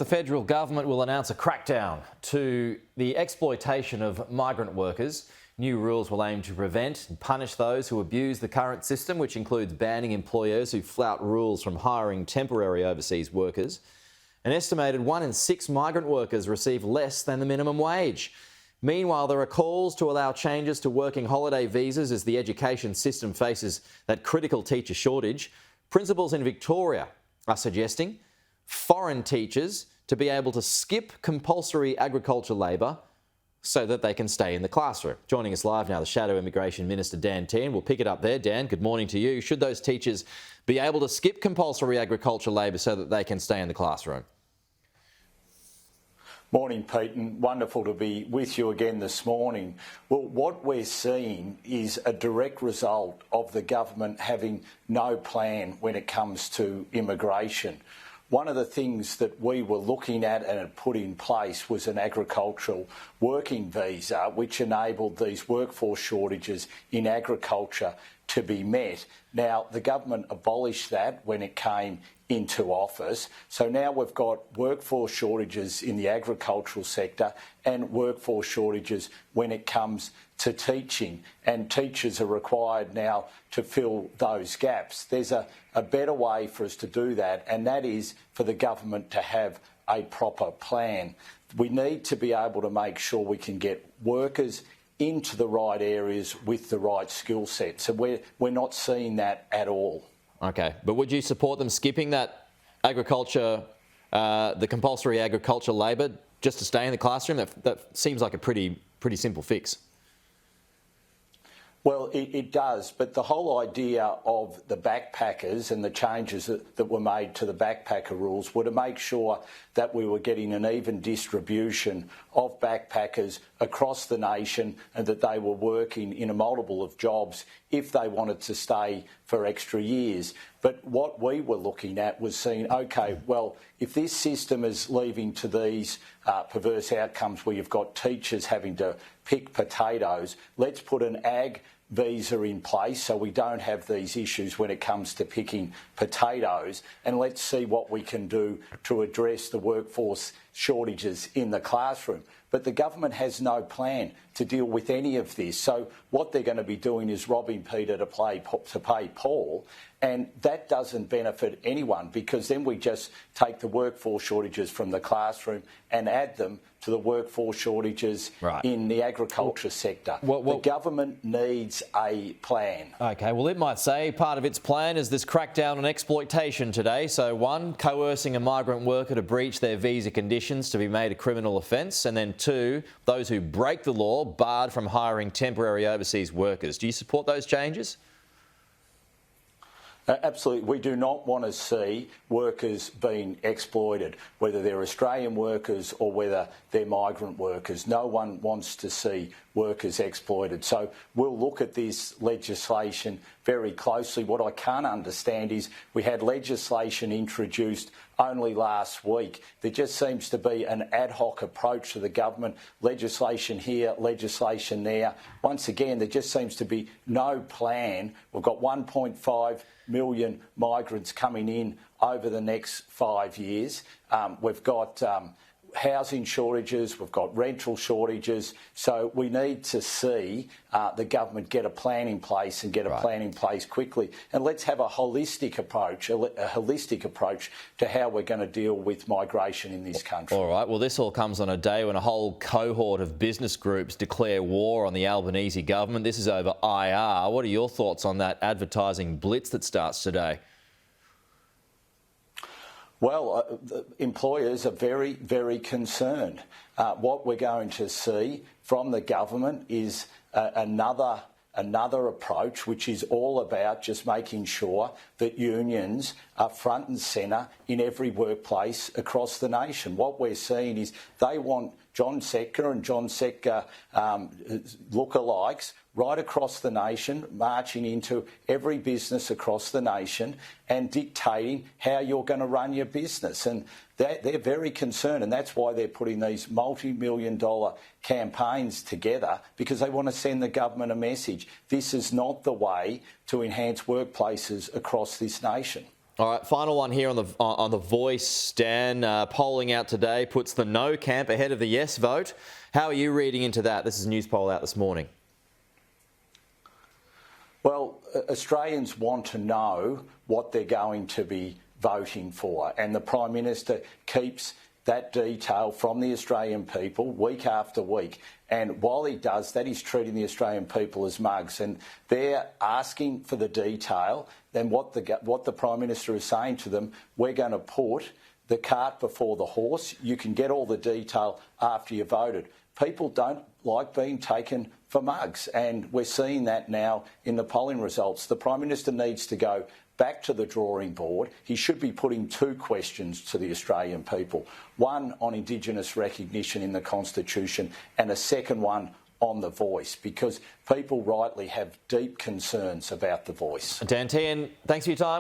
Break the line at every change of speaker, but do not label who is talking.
The federal government will announce a crackdown to the exploitation of migrant workers. New rules will aim to prevent and punish those who abuse the current system, which includes banning employers who flout rules from hiring temporary overseas workers. An estimated 1 in 6 migrant workers receive less than the minimum wage. Meanwhile, there are calls to allow changes to working holiday visas as the education system faces that critical teacher shortage. Principals in Victoria are suggesting foreign teachers to be able to skip compulsory agriculture labour so that they can stay in the classroom. Joining us live now, the Shadow Immigration Minister Dan Tehan. We'll pick it up there. Dan, good morning to you. Should those teachers be able to skip compulsory agriculture labour so that they can stay in the classroom?
Morning, Pete, and wonderful to be with you again this morning. Well, what we're seeing is a direct result of the government having no plan when it comes to immigration. One of the things that we were looking at and had put in place was an agricultural working visa, which enabled these workforce shortages in agriculture to be met. Now, the government abolished that when it came into office. So now we've got workforce shortages in the agricultural sector and workforce shortages when it comes to teaching. And teachers are required now to fill those gaps. There's a better way for us to do that, and that is for the government to have a proper plan. We need to be able to make sure we can get workers into the right areas with the right skill set. So we're not seeing that at all.
Okay, but would you support them skipping that agriculture, the compulsory agriculture labour, just to stay in the classroom? That seems like a pretty simple fix.
Well, it does, but the whole idea of the backpackers and the changes that were made to the backpacker rules were to make sure that we were getting an even distribution of backpackers across the nation and that they were working in a multiple of jobs if they wanted to stay for extra years. But what we were looking at was seeing, OK, well, if this system is leading to these perverse outcomes where you've got teachers having to pick potatoes, let's put an ag visa in place so we don't have these issues when it comes to picking potatoes, and let's see what we can do to address the workforce shortages in the classroom. But the government has no plan to deal with any of this. So what they're going to be doing is robbing Peter to pay Paul, and that doesn't benefit anyone, because then we just take the workforce shortages from the classroom and add them to the workforce shortages in the agriculture sector. The government needs a plan.
OK, well, it might say part of its plan is this crackdown on exploitation today. So 1, coercing a migrant worker to breach their visa conditions to be made a criminal offence, and then 2, those who break the law barred from hiring temporary overseas workers. Do you support those changes?
Absolutely. We do not want to see workers being exploited, whether they're Australian workers or whether they're migrant workers. No one wants to see workers exploited. So we'll look at this legislation very closely. What I can't understand is we had legislation introduced only last week. There just seems to be an ad hoc approach to the government, legislation here, legislation there. Once again, there just seems to be no plan. We've got 1.5 million migrants coming in over the next 5 years. We've got housing shortages, we've got rental shortages, so we need to see the government get a plan in place and get a plan in place quickly. And let's have a holistic approach to how we're going to deal with migration in this country.
All right, well, this all comes on a day when a whole cohort of business groups declare war on the Albanese government. This is over IR. What are your thoughts on that advertising blitz that starts today?
Well, employers are very, very concerned. What we're going to see from the government is another approach, which is all about just making sure that unions are front and centre in every workplace across the nation. What we're seeing is they want John Setka and John Setka lookalikes right across the nation, marching into every business across the nation and dictating how you're going to run your business. And they're very concerned, and that's why they're putting these multi-million-dollar campaigns together, because they want to send the government a message. This is not the way to enhance workplaces across this nation.
All right, final one here on the Voice, Dan. Polling out today puts the no camp ahead of the yes vote. How are you reading into that? This is a news poll out this morning.
Well, Australians want to know what they're going to be voting for, and the Prime Minister keeps that detail from the Australian people week after week. And while he does that, he's treating the Australian people as mugs. And they're asking for the detail. Then what the Prime Minister is saying to them, we're going to put the cart before the horse. You can get all the detail after you voted. People don't like being taken for mugs, and we're seeing that now in the polling results. The Prime Minister needs to go back to the drawing board. He should be putting two questions to the Australian people, one on Indigenous recognition in the Constitution and a second one on the Voice, because people rightly have deep concerns about the Voice.
Dan Tehan, thanks for your time.